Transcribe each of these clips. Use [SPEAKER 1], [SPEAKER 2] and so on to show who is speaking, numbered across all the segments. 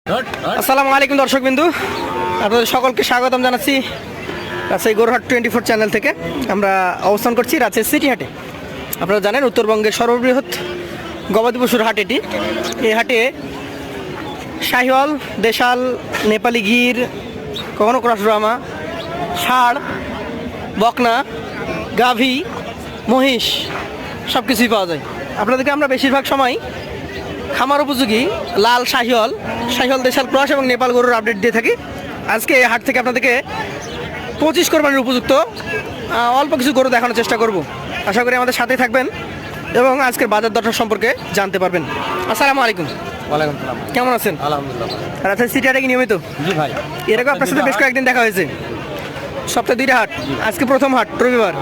[SPEAKER 1] আসসালামু আলাইকুম দর্শকবিন্দু, আপনাদের সকলকে স্বাগতম জানাচ্ছি রাজশাহী গরুহাট 24 চ্যানেল থেকে। আমরা অবস্থান করছি রাজশাহী সিটি হাটে। আপনারা জানেন উত্তরবঙ্গের সর্ববৃহৎ গবাদি পশুর হাট এটি। এই হাটে শাহিওয়াল, দেশাল, নেপালি গির, কখনো ক্রস ব্রাহ্মা, ষাঁড়, বকনা, গাভী, মহিষ সব কিছুই পাওয়া যায়। আপনাদেরকে আমরা বেশিরভাগ সময় খামার উপযোগী লাল শাহিওয়াল, দেশাল ক্রস এবং নেপাল গরুর আপডেট দিয়ে থাকি। আজকে এই হাট থেকে আপনাদেরকে 25 কোরবানির উপযুক্ত অল্প কিছু গরু দেখানোর চেষ্টা করব। আশা করি আমাদের সাথেই থাকবেন এবং আজকের বাজার দর সম্পর্কে জানতে পারবেন। আসসালামু আলাইকুম।
[SPEAKER 2] ওয়ালাইকুম সালাম।
[SPEAKER 1] কেমন আছেন?
[SPEAKER 2] আলহামদুলিল্লাহ।
[SPEAKER 1] রাজশাহী সিটি হাটে কি নিয়মিত?
[SPEAKER 2] জি ভাই।
[SPEAKER 1] এরকম আপনার সাথে বেশ কয়েকদিন দেখা হয়েছে। সপ্তাহে 2টা হাট, আজকে প্রথম হাট রবিবার,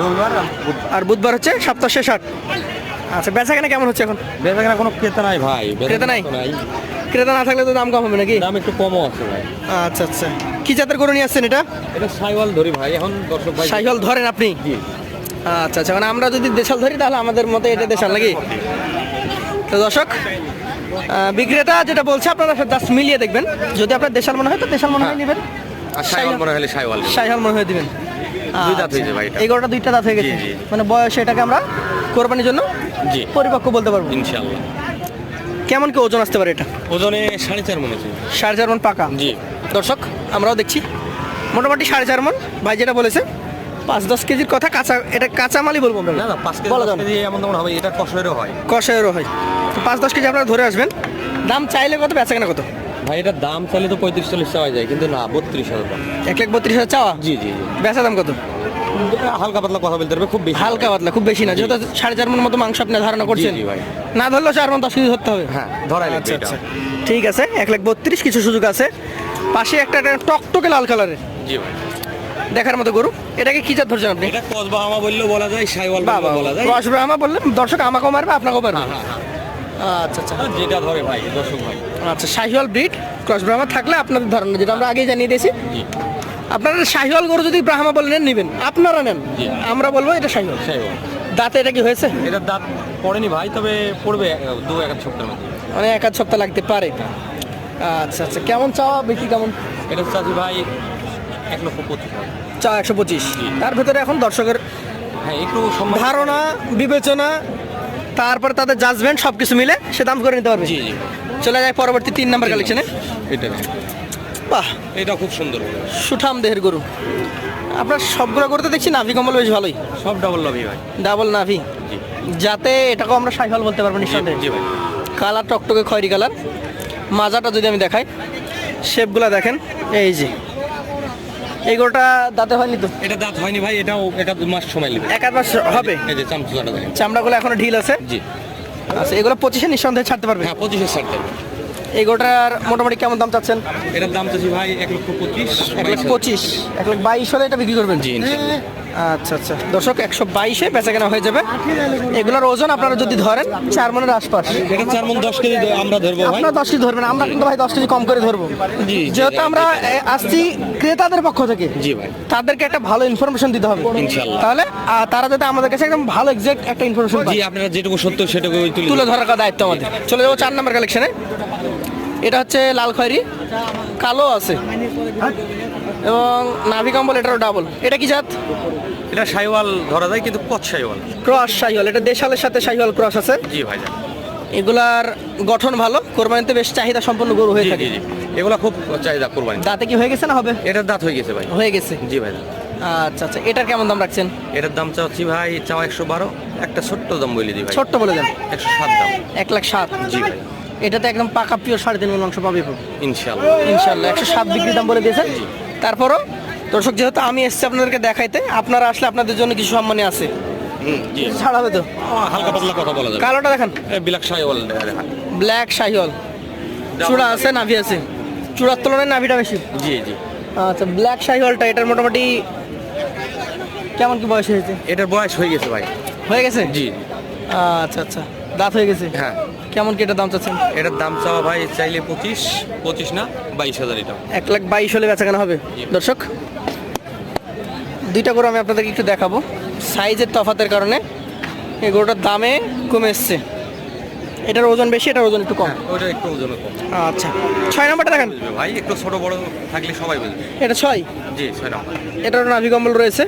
[SPEAKER 1] আর বুধবার হচ্ছে সপ্তাহ শেষ হাট। আচ্ছা, বেচা কেনা কেমন হচ্ছে এখন?
[SPEAKER 2] বেচা কেনা কোনো ক্রেতা নাই ভাই।
[SPEAKER 1] ক্রেতা নাই? ক্রেতা না থাকলে তো দাম কম হবে নাকি?
[SPEAKER 2] দাম একটু কমও আছে ভাই।
[SPEAKER 1] আচ্ছা আচ্ছা, কি জাতের গরু নিয়ে আসছেন এটা?
[SPEAKER 2] এটা শাহিওয়াল ধরি ভাই, এখন দর্শক ভাই।
[SPEAKER 1] শাহিওয়াল ধরেন আপনি?
[SPEAKER 2] জি।
[SPEAKER 1] আচ্ছা আচ্ছা, মানে আমরা যদি দেশাল ধরি তাহলে আমাদের মতে এটা দেশাল নাকি? তো দর্শক, বিক্রেতা যেটা বলছে আপনারা জাস্ট মিলিয়ে দেখবেন। যদি আপনার দেশাল মনে হয় তো দেশাল মনে হয় নেবেন,
[SPEAKER 2] আর শাহিওয়াল মনে হলে
[SPEAKER 1] শাহিওয়াল মনে হয় দিবেন।
[SPEAKER 2] দুই দাঁত হয়েছে ভাই এটা।
[SPEAKER 1] এই গরুটা 2টা দাঁত হয়ে গেছে,
[SPEAKER 2] জি, জি।
[SPEAKER 1] মানে বয়স এটাকে আমরা কোরবানির জন্য
[SPEAKER 2] জি
[SPEAKER 1] পরিপক্ক বলতে পারবো
[SPEAKER 2] ইনশাআল্লাহ।
[SPEAKER 1] কেমন কি ওজন আসতে পারে এটা?
[SPEAKER 2] ওজনে 4.5 মন আছে।
[SPEAKER 1] 4.5 মণ পাকা।
[SPEAKER 2] জি।
[SPEAKER 1] দর্শক, আমরাও দেখছি মোটামুটি 4.5 মণ। ভাই যেটা বলেছে 5-10 কেজির কথা, কাঁচা, এটা কাঁচা মালই বলবো আমরা।
[SPEAKER 2] না না, 5 কেজি
[SPEAKER 1] বলা
[SPEAKER 2] 10
[SPEAKER 1] যাবে না।
[SPEAKER 2] কেজি এমন তেমন হবে, এটা কষায়েরও হয়।
[SPEAKER 1] কষায়েরও হয়। তো 5-10 কেজি আপনারা ধরে আসবেন। দাম চাইলে কত, বেচা কেনা কত?
[SPEAKER 2] ভাই এটার দাম চাইলে তো 35-40 চাওয়া যায়, কিন্তু না 32,000 টাকা।
[SPEAKER 1] 1,32,000 চাওয়া?
[SPEAKER 2] জি জি জি।
[SPEAKER 1] বেচা দাম কত?
[SPEAKER 2] হালকা পাতলা কথা বলতে পারবে, খুব বেশি
[SPEAKER 1] হালকা পাতলা, খুব বেশি না, যেহেতু 4.5 মণ মতো মাংস আপনি ধারণা করছেন।
[SPEAKER 2] জি, জি ভাই।
[SPEAKER 1] না ধরলেও 4 মণ 10 কেজি ধরতে হবে।
[SPEAKER 2] হ্যাঁ, ধরাই লাগবে
[SPEAKER 1] আচ্ছা
[SPEAKER 2] এটা।
[SPEAKER 1] আচ্ছা, ঠিক আছে। 1,32,000 কিছু সুযোগ আছে। পাশে একটা টকটকে লাল কালারের
[SPEAKER 2] জি ভাই।
[SPEAKER 1] দেখার মতো গরু। এটাকে কি জাত ধরছেন আপনি?
[SPEAKER 2] এটা কসবা আমা বললেও বলা যায়, শাহিওয়াল বললেও বলা যায়।
[SPEAKER 1] ক্রস ব্রাহ্মা বললে দর্শক আমাকেও মারবে, আপনাকেও মারবে।
[SPEAKER 2] হ্যাঁ হ্যাঁ।
[SPEAKER 1] আচ্ছা আচ্ছা
[SPEAKER 2] যেটা ধরে ভাই দর্শক ভাই।
[SPEAKER 1] আচ্ছা, শাহিওয়াল ব্রিড ক্রস ব্রাহ্মা থাকলে আপনাদের ধারণা, যেটা আমরা আগেই জানিয়ে দিয়েছি।
[SPEAKER 2] জি।
[SPEAKER 1] আপনারা শাহিওয়াল গরু যদি ব্রাহ্মা বলে নেবেন, আপনারা নেন,
[SPEAKER 2] জি।
[SPEAKER 1] আমরা বলবো এটা শাহিওয়াল।
[SPEAKER 2] শাহিওয়াল।
[SPEAKER 1] দাঁতে এটা কি হয়েছে?
[SPEAKER 2] এটার দাঁত পড়েনি ভাই, তবে পড়বে 2-1 সপ্তাহের মধ্যে।
[SPEAKER 1] মানে 1-2 সপ্তাহ লাগতে পারে। আচ্ছা আচ্ছা, কেমন চাওয়া, বিক্রি কেমন?
[SPEAKER 2] এটা চাচ্ছি ভাই 1,25,000।
[SPEAKER 1] চা 125। তার ভেতরে এখন দর্শকের
[SPEAKER 2] হ্যাঁ, একটু সম্মান।
[SPEAKER 1] ধারণা, বিবেচনা, তারপরে তাদের জাজমেন্ট সব কিছু মিলে সে দাম করে নিতে পারবে।
[SPEAKER 2] জি জি।
[SPEAKER 1] চলে যায় পরবর্তী 3 নাম্বার কালেকশনে।
[SPEAKER 2] এটা
[SPEAKER 1] বাহ,
[SPEAKER 2] এটা খুব সুন্দর।
[SPEAKER 1] সুঠাম দেহের গরু। আপনার সবগুলো করতে দেখছি নাভি কম্বল বেশ ভালোই,
[SPEAKER 2] সব ডাবল লবি ভাই।
[SPEAKER 1] ডাবল নাভি,
[SPEAKER 2] জি
[SPEAKER 1] যাতে এটাকেও আমরা শাহিওয়াল বলতে পারবো নিঃসন্দেহে।
[SPEAKER 2] জি ভাই।
[SPEAKER 1] কালার টকটকে খয়েরি কালার। মাজাটা যদি আমি দেখাই, শেপগুলো দেখেন, এই যে এই গরুটা দাঁতে হয়নি তো?
[SPEAKER 2] এটা দাঁত হয়নি ভাই, এটা 2 মাস সময় নেবে।
[SPEAKER 1] 1-8 মাস হবে।
[SPEAKER 2] এই যে চামচুলাটা দেখেন।
[SPEAKER 1] চামড়াগুলো এখনো ঢিল আছে।
[SPEAKER 2] জি।
[SPEAKER 1] আচ্ছা, এগুলো 25-এ নিঃসন্দেহে ছাড়তে পারবে।
[SPEAKER 2] হ্যাঁ, 25-এর ছাড়তে হবে।
[SPEAKER 1] এই গরুটার মোটামুটি কেমন দাম চাচ্ছেন?
[SPEAKER 2] এটার দাম চাচ্ছি ভাই 1,25,000।
[SPEAKER 1] 1,25,000, 1,22,000 হলে এটা বিক্রি করবেন?
[SPEAKER 2] জি ইনশাআল্লাহ।
[SPEAKER 1] আচ্ছা আচ্ছা দর্শক, 122-এ বেচা কেনা হয়ে যাবে। এগুলোর ওজন আপনারা যদি ধরেন 4 মণের আশপাশ।
[SPEAKER 2] এটা 4 মণ 10 কেজি আমরা ধরবো ভাই।
[SPEAKER 1] আপনারা 10 কেজি ধরবেন, আমরা কিন্তু ভাই 10 কেজি কম করে ধরবো।
[SPEAKER 2] জি,
[SPEAKER 1] যেহেতু আমরা আসছি ক্রেতাদের পক্ষ থেকে,
[SPEAKER 2] জি ভাই।
[SPEAKER 1] তাদেরকে একটা ভালো ইনফরমেশন দিতে হবে
[SPEAKER 2] ইনশাআল্লাহ।
[SPEAKER 1] তাহলে তারা যাতে আমাদের কাছে একদম ভালো এক্সাক্ট একটা ইনফরমেশন
[SPEAKER 2] জি, আপনারা যেটুকু সত্য সেটুকু
[SPEAKER 1] তুলে ধরার দায়িত্ব আমাদের। চলে যাবো 4 নাম্বার কালেকশনে। এটা হচ্ছে লাল খয়েরি, কালো আছে এবং নাভি কম্বল এটারও ডাবল। এটা কি জাত?
[SPEAKER 2] এটা শাহিওয়াল ধরা যায়, কিন্তু পথ শাহিওয়াল।
[SPEAKER 1] ক্রস শাহিওয়াল। এটা দেশালের সাথে শাহিওয়াল ক্রস আছে।
[SPEAKER 2] জি ভাই।
[SPEAKER 1] এগুলার গঠন ভালো, কোরবানিতে বেশ চাহিদা সম্পন্ন গরু হয়ে
[SPEAKER 2] জি
[SPEAKER 1] থাকে।
[SPEAKER 2] জি জি। এগুলা খুব চাহিদা কোরবানি।
[SPEAKER 1] দাঁতে কি হয়ে গেছে না হবে?
[SPEAKER 2] এটার দাঁত হয়ে গেছে ভাই।
[SPEAKER 1] হয়ে গেছে।
[SPEAKER 2] জি ভাই।
[SPEAKER 1] আচ্ছা আচ্ছা, এটার কেমন দাম রাখছেন?
[SPEAKER 2] এটার দাম চাচ্ছি ভাই 112। একটা ছোট্ট দাম বলে দিই ভাই।
[SPEAKER 1] ছোট্ট বলে দেন।
[SPEAKER 2] 107 দাম।
[SPEAKER 1] 1,07,000।
[SPEAKER 2] জি ভাই।
[SPEAKER 1] এটাতে একদম পাকা পিওর 3.5 মণ মাংস পাবে
[SPEAKER 2] ইনশাআল্লাহ।
[SPEAKER 1] ইনশাল্লাহ। 107 বিক্রি দাম বলে দিয়েছেন। তারপরও দর্শক, যেহেতু আমি এসেছি আপনাদেরকে দেখাইতে, আপনারা আসলে আপনাদের জন্য কিছু সম্মানী আছে,
[SPEAKER 2] জি।
[SPEAKER 1] ছাড় হবে তো?
[SPEAKER 2] হালকা পাতলা কথা বলা যাবে।
[SPEAKER 1] কালোটা দেখান,
[SPEAKER 2] ব্ল্যাক শাহিওয়াল দেখা।
[SPEAKER 1] ব্ল্যাক শাহিওয়াল। চূড়া আছে, নাভি আছে। চূড়ার তুলনায় নাভিটা বেশি।
[SPEAKER 2] জি জি।
[SPEAKER 1] আচ্ছা, ব্ল্যাক শাহিওয়ালটা এটার মোটামুটি কেমন কি বয়স হয়েছে?
[SPEAKER 2] এটার বয়স হয়ে গেছে ভাই।
[SPEAKER 1] হয়ে গেছে?
[SPEAKER 2] জি।
[SPEAKER 1] আচ্ছা আচ্ছা, দাঁত হয়ে গেছে।
[SPEAKER 2] হ্যাঁ।
[SPEAKER 1] কেমন কি এটার দাম চাচ্ছেন?
[SPEAKER 2] এটার দাম চাওয়া ভাই চাইলে 25 না 22,000। এটা
[SPEAKER 1] 1,22,000 হলে বেচা কেনা হবে। দর্শক, 2টা গরু আমি আপনাদেরকে একটু দেখাবো। সাইজের তফাতের কারণে এই গরুটার দামে কমে এসছে। এটার ওজন বেশি, এটার ওজন একটু কম।
[SPEAKER 2] হ্যাঁ, ওটা একটু ওজন কম।
[SPEAKER 1] আচ্ছা, 6 নাম্বারটা দেখেন।
[SPEAKER 2] বুঝবে ভাই, একটু ছোট বড় থাকলে সবাই বুঝবে।
[SPEAKER 1] এটা 6।
[SPEAKER 2] জি 6 নাম্বার।
[SPEAKER 1] এটার নাভি কম্বল রয়েছে,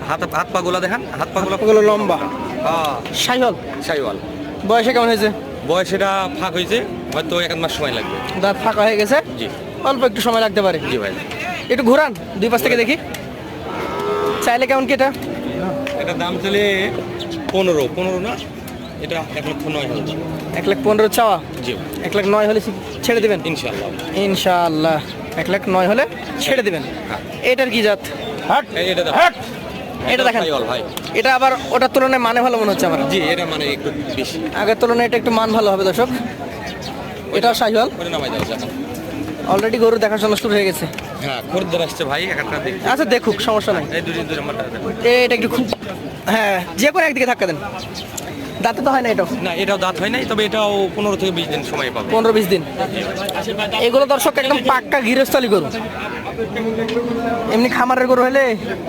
[SPEAKER 2] হাত হাত পাগুলা দেখেন, হাত পাগুলা
[SPEAKER 1] ওগুলো লম্বা।
[SPEAKER 2] হ্যাঁ
[SPEAKER 1] শাহিওয়াল।
[SPEAKER 2] শাইওয়াল।
[SPEAKER 1] বয়সে কেমন হয়েছে?
[SPEAKER 2] বয়স এটা ফাঁক হয়েছে, হয়তো 1 মাস সময় লাগবে।
[SPEAKER 1] দাঁত ফাঁকা হয়ে গেছে,
[SPEAKER 2] জি
[SPEAKER 1] অল্প একটু সময় লাগতে পারে।
[SPEAKER 2] জি ভাই।
[SPEAKER 1] একটু ঘোরান দুই পাশ থেকে দেখি। চাইলে কেমন কি এটা?
[SPEAKER 2] এটা দাম চলে 15 না, এটা 1,09,000।
[SPEAKER 1] 1,15,000 চাওয়া।
[SPEAKER 2] জি
[SPEAKER 1] 1,09,000 হলে ছেড়ে দিবেন?
[SPEAKER 2] ইনশাআল্লাহ।
[SPEAKER 1] ইনশাআল্লাহ 1,09,000 হলে ছেড়ে দিবেন।
[SPEAKER 2] হ্যাঁ।
[SPEAKER 1] এটার কি জাত?
[SPEAKER 2] এটা দাম।
[SPEAKER 1] এটা দেখেন,
[SPEAKER 2] শাইওয়াল ভাই।
[SPEAKER 1] এটা আবার ওটার তুলনায় মানে ভালো মনে হচ্ছে আমার।
[SPEAKER 2] জি এটা মানে একটু বেশি।
[SPEAKER 1] আগের তুলনায় এটা একটু মান ভালো হবে দর্শক। এটাও শাহিওয়াল।
[SPEAKER 2] ওটা নামাই দাও এখন।
[SPEAKER 1] অলরেডি গরু দেখাশোনা শুরু হয়ে গেছে।
[SPEAKER 2] হ্যাঁ খরিদ্দার আসছে ভাই, একটা দেখি।
[SPEAKER 1] আচ্ছা দেখুক, সমস্যা নাই।
[SPEAKER 2] এই দুই নাম্বারটা দেখো।
[SPEAKER 1] এটা একটু খুব, হ্যাঁ যে কোনো একদিকে ধাক্কা দেন। দাঁতে তো হয় না এটাও।
[SPEAKER 2] না এটাও দাঁত হয় নাই, তবে এটাও 15 থেকে 20 দিন সময় পাবে।
[SPEAKER 1] 15-20 দিন। এগুলো দর্শক একদম পাক্কা গৃহস্থলী গরু। এমনি খামারের গরু হলে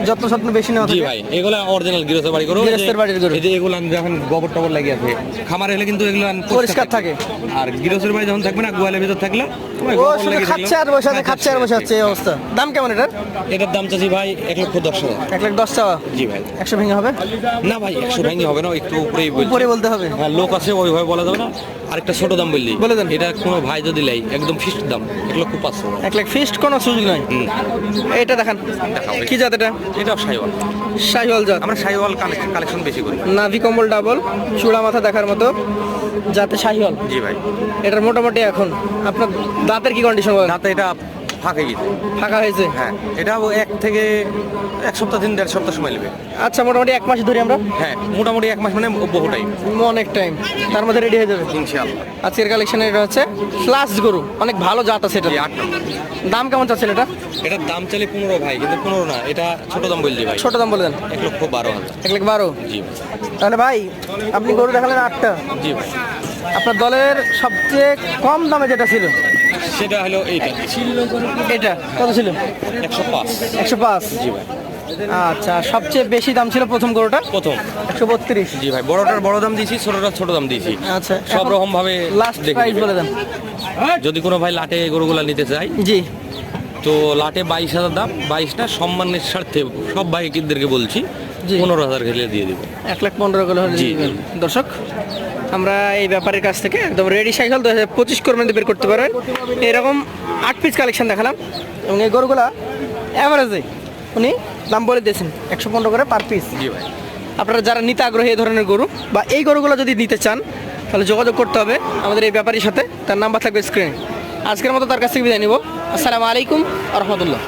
[SPEAKER 1] যত্ন যত্ন বেশি নেওয়া
[SPEAKER 2] জি
[SPEAKER 1] থাকে।
[SPEAKER 2] ভাই, এগুলা অরিজিনাল গৃহস্থের বাড়ি গরু।
[SPEAKER 1] গৃহস্থের বাড়ির গরু।
[SPEAKER 2] এই যে এগুলা যখন গোবর টবর লাগিয়ে আছে, খামারে হলে কিন্তু এগুলা
[SPEAKER 1] পরিষ্কার থাকে।
[SPEAKER 2] আর গৃহস্থের বাড়ি যখন থাকবে না, গোয়ালের ভিতর থাকলে ওই
[SPEAKER 1] ও
[SPEAKER 2] গোবর
[SPEAKER 1] শুধু
[SPEAKER 2] লাগিয়ে
[SPEAKER 1] খাচ্ছে আর বসে আছে, খাচ্ছে আর বসে আছে, এই অবস্থা। দাম কেমন এটার?
[SPEAKER 2] এটার দাম চাচ্ছি ভাই 1,10,000।
[SPEAKER 1] 1,10,000 চাওয়া।
[SPEAKER 2] জি ভাই।
[SPEAKER 1] 100 ভেঙে হবে?
[SPEAKER 2] না ভাই 100 ভাঙি হবে না, একটু উপরেই বলছি।
[SPEAKER 1] উপরে বলতে হবে।
[SPEAKER 2] হ্যাঁ লোক আছে ওইভাবে বলা যাবে না। আরেকটা ছোট দাম বললি
[SPEAKER 1] বলে দেন।
[SPEAKER 2] এটা কোনো ভাই যদি লাই একদম ফিক্সড দাম 1,05,000।
[SPEAKER 1] 1,00,000 ফিস্ট কোনো সুযোগ নাই। এটা দেখান,
[SPEAKER 2] দেখাও।
[SPEAKER 1] কি জাত এটা?
[SPEAKER 2] এটাও শাইওয়াল।
[SPEAKER 1] শাহিওয়াল জাত।
[SPEAKER 2] আমরা শাইওয়াল কালেকশন বেশি করি।
[SPEAKER 1] নাভি কম্বল ডাবল, চূড়া মাথা দেখার মতো, যাতে শাহিওয়াল।
[SPEAKER 2] জি ভাই।
[SPEAKER 1] এটার মোটামুটি এখন আপনার দাঁতের কি কন্ডিশন বলেন?
[SPEAKER 2] দাঁতে এটা ফাঁকে গেছে।
[SPEAKER 1] ফাঁকা হয়েছে?
[SPEAKER 2] হ্যাঁ এটাও 1 থেকে 1 সপ্তাহ 1.5 সপ্তাহ সময় নেবে।
[SPEAKER 1] আচ্ছা, মোটামুটি 1 মাস ধরে আমরা।
[SPEAKER 2] হ্যাঁ মোটামুটি 1 মাস মানে বহু টাইম।
[SPEAKER 1] অনেক টাইম, তার মধ্যে রেডি হয়ে যাবে
[SPEAKER 2] ইনশাআল্লাহ।
[SPEAKER 1] আজকের কালেকশনে। এটা হচ্ছে ফ্লাস গরু, অনেক ভালো জাত আছে এটা।
[SPEAKER 2] এই 8 নম্বর।
[SPEAKER 1] দাম কেমন চাচ্ছেন এটা?
[SPEAKER 2] এটার দাম চাইলে 15 ভাই, কিন্তু 15 না, এটা ছোট দাম বলছি ভাই।
[SPEAKER 1] ছোট দাম বলে দেন।
[SPEAKER 2] 1,12,000।
[SPEAKER 1] 1,12,000।
[SPEAKER 2] জি
[SPEAKER 1] তাহলে ভাই আপনি গরু দেখালেন 8টা,
[SPEAKER 2] জি ভাই।
[SPEAKER 1] আপনার দলের সবচেয়ে কম দামে যেটা ছিল
[SPEAKER 2] সেটা হলো এইটা
[SPEAKER 1] এটা কত ছিল?
[SPEAKER 2] 105।
[SPEAKER 1] 105।
[SPEAKER 2] জি ভাই।
[SPEAKER 1] আচ্ছা, সবচেয়ে বেশি দাম ছিল প্রথম গরুটা
[SPEAKER 2] প্রথম।
[SPEAKER 1] 132।
[SPEAKER 2] জি ভাই, বড়টার বড় দাম দিয়েছি, ছোটটার ছোট দাম দিয়েছি।
[SPEAKER 1] আচ্ছা,
[SPEAKER 2] সব রকম ভাবে
[SPEAKER 1] লাস্ট
[SPEAKER 2] দেখে
[SPEAKER 1] প্রাইস
[SPEAKER 2] নেবে।
[SPEAKER 1] বলে দেন।
[SPEAKER 2] যদি কোনো ভাই লাটে গরুগুলা নিতে চায়,
[SPEAKER 1] জি।
[SPEAKER 2] তো লাটে 22,000 দাম। 22 না, সম্মানের স্বার্থে সব ভাইদেরকে বলছি
[SPEAKER 1] জি।
[SPEAKER 2] 15,000 খেলে দিয়ে দেবো।
[SPEAKER 1] 1,15,000 করে হলে
[SPEAKER 2] জি।
[SPEAKER 1] দিবেন। দর্শক, আমরা এই ব্যাপারের কাছ থেকে একদম রেডি সাইকেল 2025 করে বের করতে পারবেন। এরকম 8 পিস কালেকশন দেখালাম, এবং এই গরুগুলা অ্যাভারেজে উনি দাম বলে দিয়েছেন 115 করে পার পিস।
[SPEAKER 2] জি ভাই।
[SPEAKER 1] আপনারা যারা নিতে আগ্রহী এই ধরনের গরু বা এই গরুগুলো যদি নিতে চান, তাহলে যোগাযোগ করতে হবে আমাদের এই ব্যাপারীর সাথে। তার নাম্বার থাকবে স্ক্রিনে। আজকের মতো তার কাছ থেকে বিদায় নিব। আসসালামু আলাইকুম আ রহমতুল্লাহ।